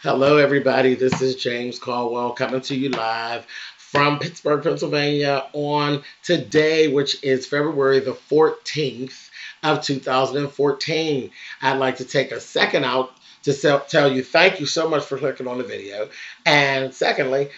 Hello, everybody. This is James Caldwell coming to you live from Pittsburgh, Pennsylvania on today, which is February the 14th of 2014. I'd like to take a second out to tell you thank you so much for clicking on the video. And secondly,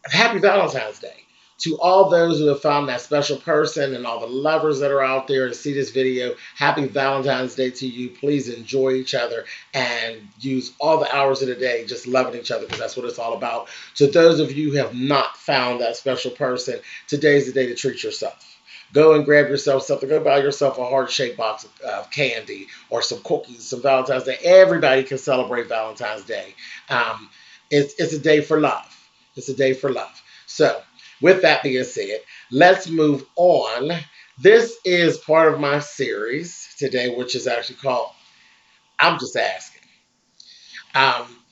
happy Valentine's Day to all those who have found that special person and all the lovers that are out there to see this video. Happy Valentine's Day to you. Please enjoy each other and use all the hours of the day just loving each other because that's what it's all about. To those of you who have not found that special person, today's the day to treat yourself. Go and grab yourself something. Go buy yourself a heart-shaped box of candy or some cookies, some Valentine's Day. Everybody can celebrate Valentine's Day. It's a day for love. It's a day for love. So, with that being said, let's move on. This is part of my series today, which is actually called I'm Just Asking.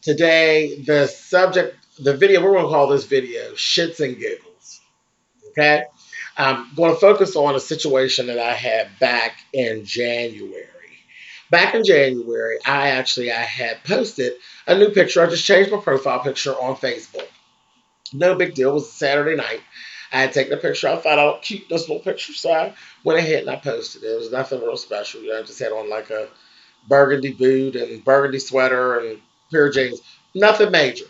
Today, the subject, the video, we're going to call this video Shits and Giggles. Okay? I'm going to focus on a situation that I had back in January. Back in January, I had posted a new picture. I just changed my profile picture on Facebook. No big deal. It was a Saturday night. I had taken a picture. I thought I would keep this little picture, so I went ahead and I posted it. It was nothing real special. I just had on like a burgundy boot and burgundy sweater and a pair of jeans. Nothing major.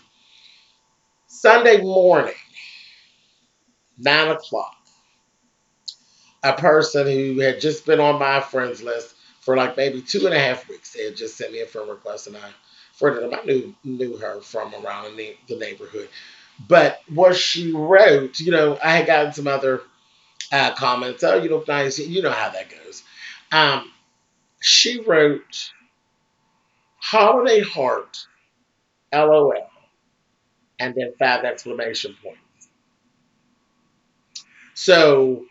Sunday morning, 9 o'clock, a person who had just been on my friends list for like maybe 2.5 weeks, they had just sent me a friend request, and I friended them. I knew her from around the neighborhood. But what she wrote, I had gotten some other comments. Oh, you look nice. You know how that goes. She wrote, holiday heart, LOL, and then 5 exclamation points. So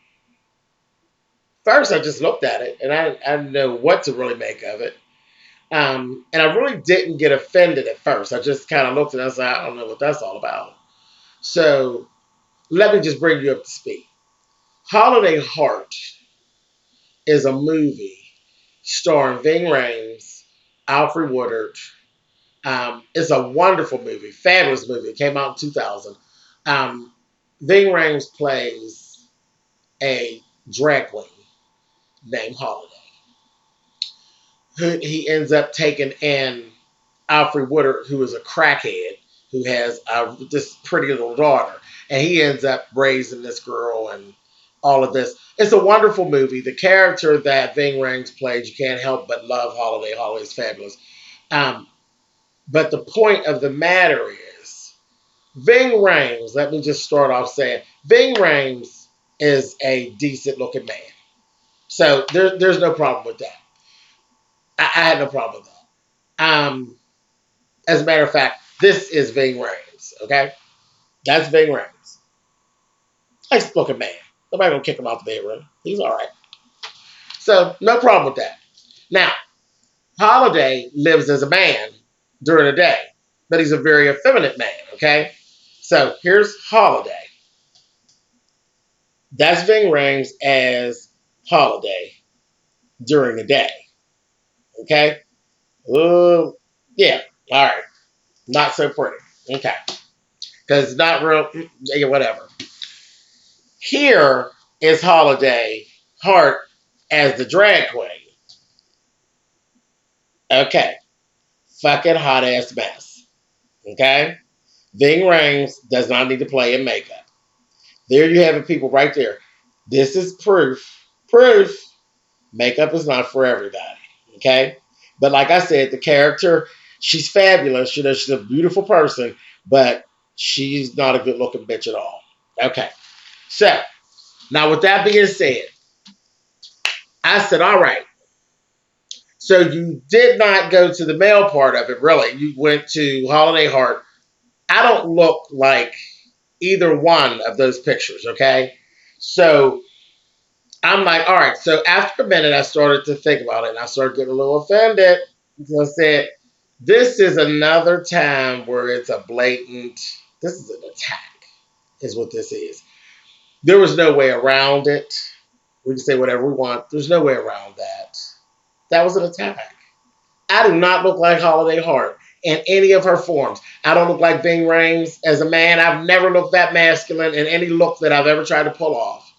first I just looked at it, and I didn't know what to really make of it. And I really didn't get offended at first. I just kind of looked at it and I said, I don't know what that's all about. So let me just bring you up to speed. Holiday Heart is a movie starring Ving Rhames, Alfred Woodard. It's a wonderful movie, fabulous movie. It came out in 2000. Ving Rhames plays a drag queen named Holiday. He ends up taking in Alfred Woodard, who is a crackhead, who has this pretty little daughter. And he ends up raising this girl and all of this. It's a wonderful movie. The character that Ving Rhames played, you can't help but love Holiday. Holiday's fabulous. But the point of the matter is, Ving Rhames, let me just start off saying, Ving Rhames is a decent looking man. So there's no problem with that. I had no problem with that. As a matter of fact, this is Ving Rhames, okay? That's Ving Rhames. Nice looking man. Nobody gonna kick him out the bedroom. He's all right. So no problem with that. Now, Holiday lives as a man during the day, but he's a very effeminate man, okay? So here's Holiday. That's Ving Rhames as Holiday during the day, okay? Yeah, all right. Not so pretty, okay? Because it's not real, yeah, whatever. Here is Holiday Heart as the drag queen. Okay. Fucking hot ass mess. Okay? Ving Rhames does not need to play in makeup. There you have it, people, right there. This is proof. Proof. Makeup is not for everybody. Okay? But like I said, the character, she's fabulous. She's a beautiful person, but she's not a good looking bitch at all. Okay. So, now with that being said, I said, all right. So you did not go to the male part of it, really. You went to Holiday Heart. I don't look like either one of those pictures, okay? So I'm like, all right. So after a minute, I started to think about it, and I started getting a little offended. So I said, this is another time where it's a blatant, this is an attack, is what this is. There was no way around it. We can say whatever we want. There's no way around that. That was an attack. I do not look like Holiday Heart. in any of her forms. I don't look like Ving Rhames as a man. I've never looked that masculine in any look that I've ever tried to pull off.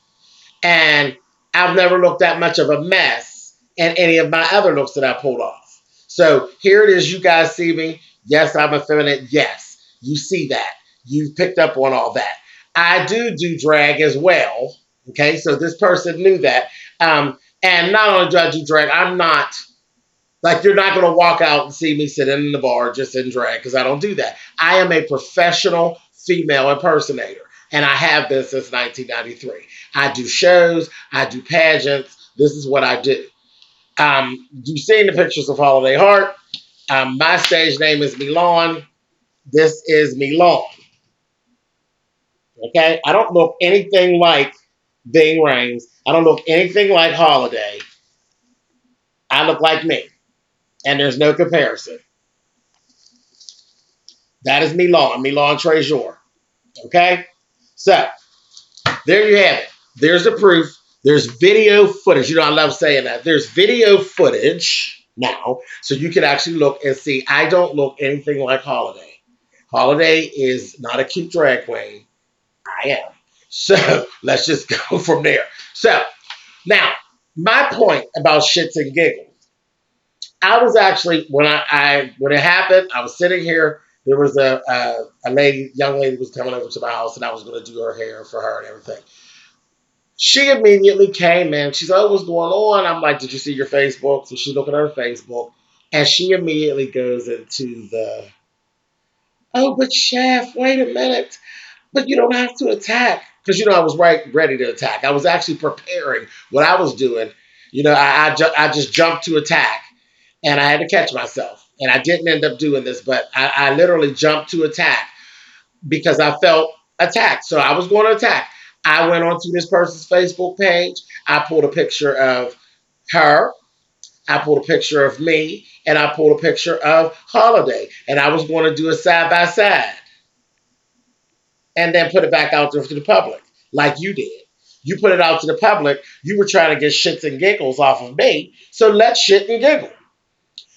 And I've never looked that much of a mess in any of my other looks that I pulled off. So here it is. You guys see me. Yes, I'm effeminate. Yes, you see that. You've picked up on all that. I do drag as well. Okay, so this person knew that. And not only do I do drag, I'm not like, you're not going to walk out and see me sitting in the bar just in drag, because I don't do that. I am a professional female impersonator, and I have been since 1993. I do shows, I do pageants. This is what I do. You've seen the pictures of Holiday Heart. My stage name is Milan. This is Milan. Okay? I don't look anything like Bing Rames. I don't look anything like Holiday. I look like me, and there's no comparison. That is Milan, Milan Trésor. Okay? So, there you have it. There's the proof. There's video footage. You know, I love saying that. There's video footage now, so you can actually look and see. I don't look anything like Holiday. Holiday is not a cute drag queen. I am. So, let's just go from there. So, now, my point about shits and giggles. I was actually, when it happened, I was sitting here. There was a lady, young lady was coming over to my house, and I was going to do her hair for her and everything. She immediately came in. She's like, "Oh, what's going on?" I'm like, "Did you see your Facebook?" So she looked at her Facebook, and she immediately goes into the, "Oh, but chef, wait a minute. But you don't have to attack." Because, I was ready to attack. I was actually preparing what I was doing. I just jumped to attack, and I had to catch myself. And I didn't end up doing this, but I literally jumped to attack because I felt attacked. So I was going to attack. I went onto this person's Facebook page. I pulled a picture of her. I pulled a picture of me. And I pulled a picture of Holiday. And I was going to do a side by side. And then put it back out there to the public, like you did. You put it out to the public. You were trying to get shits and giggles off of me. So let's shit and giggle.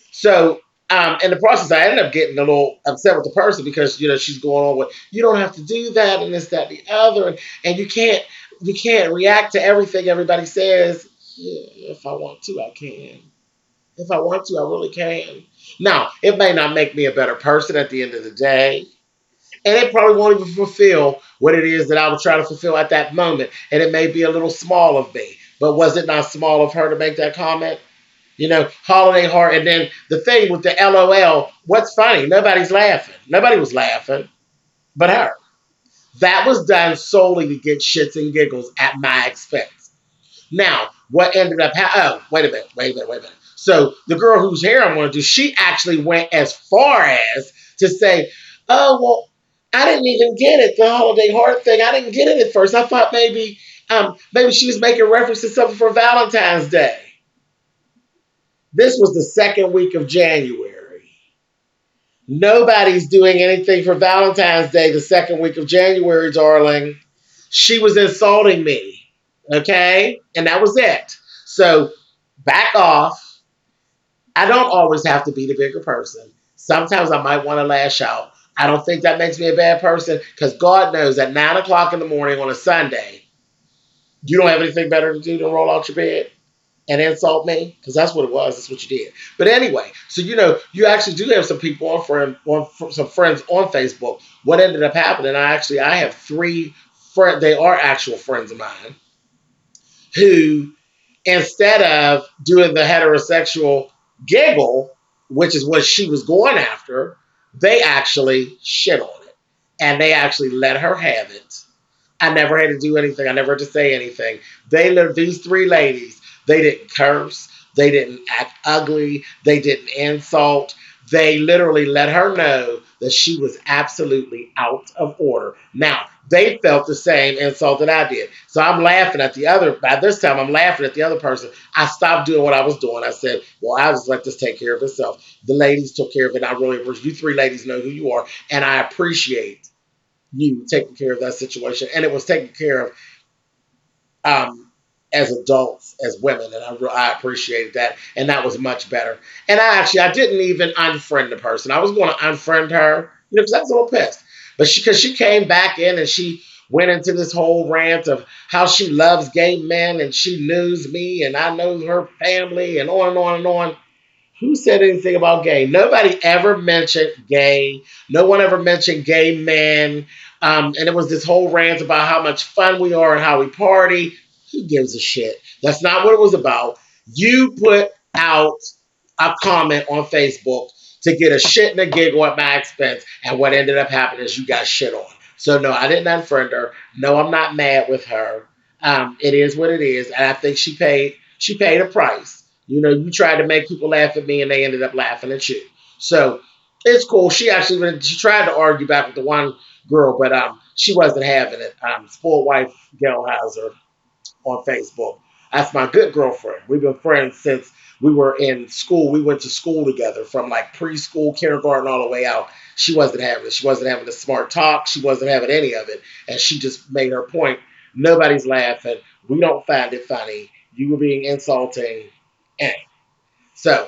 So in the process, I ended up getting a little upset with the person because she's going on with, "You don't have to do that, and this, that, and the other, and you can't react to everything everybody says." Yeah, if I want to, I can. If I want to, I really can. Now, it may not make me a better person at the end of the day, and it probably won't even fulfill what it is that I was trying to fulfill at that moment, and it may be a little small of me. But was it not small of her to make that comment? Holiday Heart. And then the thing with the LOL, what's funny? Nobody's laughing. Nobody was laughing but her. That was done solely to get shits and giggles at my expense. Now, what ended up happening? Oh, wait a minute. So the girl whose hair I'm going to do, she actually went as far as to say, "Oh, well, I didn't even get it. The Holiday Heart thing, I didn't get it at first. I thought maybe she was making reference to something for Valentine's Day." This was the second week of January. Nobody's doing anything for Valentine's Day the second week of January, darling. She was insulting me. Okay? And that was it. So back off. I don't always have to be the bigger person. Sometimes I might want to lash out. I don't think that makes me a bad person, because God knows at 9 o'clock in the morning on a Sunday, you don't have anything better to do than roll out your bed and insult me, because that's what it was. That's what you did. But anyway, so you actually do have some people some friends on Facebook. What ended up happening? I have 3 friends. They are actual friends of mine who, instead of doing the heterosexual giggle, which is what she was going after, they actually shit on it, and they actually let her have it. I never had to do anything. I never had to say anything. These 3 ladies, they didn't curse. They didn't act ugly. They didn't insult. They literally let her know that she was absolutely out of order. Now, they felt the same insult that I did. So by this time, I'm laughing at the other person. I stopped doing what I was doing. I said, "Well, I'll just let this take care of itself." The ladies took care of it. I really appreciate you. 3 ladies know who you are, and I appreciate you taking care of that situation. And it was taken care of as adults, as women, and I appreciated that, and that was much better. And I didn't even unfriend the person. I was going to unfriend her, because I was a little pissed. But because she came back in and she went into this whole rant of how she loves gay men and she knows me and I know her family and on and on and on. Who said anything about gay? Nobody ever mentioned gay. No one ever mentioned gay men. And it was this whole rant about how much fun we are and how we party. Who gives a shit? That's not what it was about. You put out a comment on Facebook to get a shit and a giggle at my expense. And what ended up happening is you got shit on. So no, I didn't unfriend her. No, I'm not mad with her. It is what it is. And I think she paid a price. You tried to make people laugh at me and they ended up laughing at you. So it's cool. She tried to argue back with the one girl, but she wasn't having it. Spoiled wife Gelhauser on Facebook. That's my good girlfriend. We've been friends since we were in school. We went to school together from like preschool, kindergarten, all the way out. She wasn't having it. She wasn't having the smart talk. She wasn't having any of it. And she just made her point. Nobody's laughing. We don't find it funny. You were being insulting. And so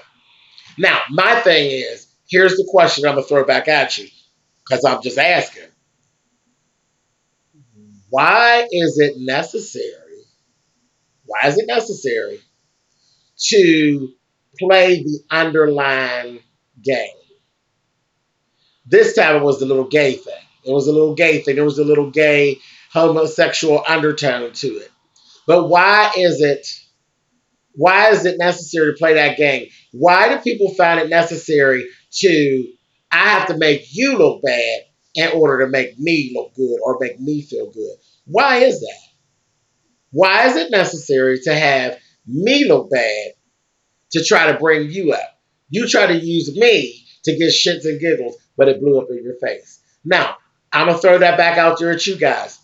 now my thing is, here's the question I'm going to throw back at you because I'm just asking. Why is it necessary? Why is it necessary to play the underlying game? This time it was the little gay thing. It was a little gay thing. There was a little gay homosexual undertone to it. But why is it necessary to play that game? Why do people find it necessary I have to make you look bad in order to make me look good or make me feel good? Why is that? Why is it necessary to have me look bad to try to bring you up? You try to use me to get shits and giggles, but it blew up in your face. Now, I'm going to throw that back out there at you guys.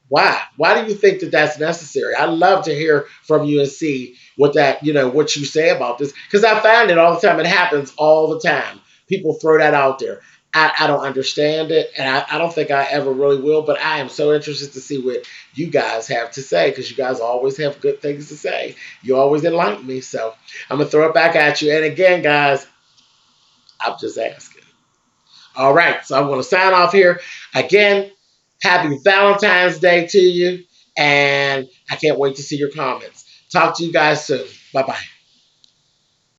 Why? Why do you think that that's necessary? I'd love to hear from you and see what you say about this. Because I find it all the time. It happens all the time. People throw that out there. I don't understand it, and I don't think I ever really will, but I am so interested to see what you guys have to say, because you guys always have good things to say. You always enlighten me, so I'm going to throw it back at you. And again, guys, I'm just asking. All right, so I'm going to sign off here. Again, happy Valentine's Day to you, and I can't wait to see your comments. Talk to you guys soon. Bye-bye.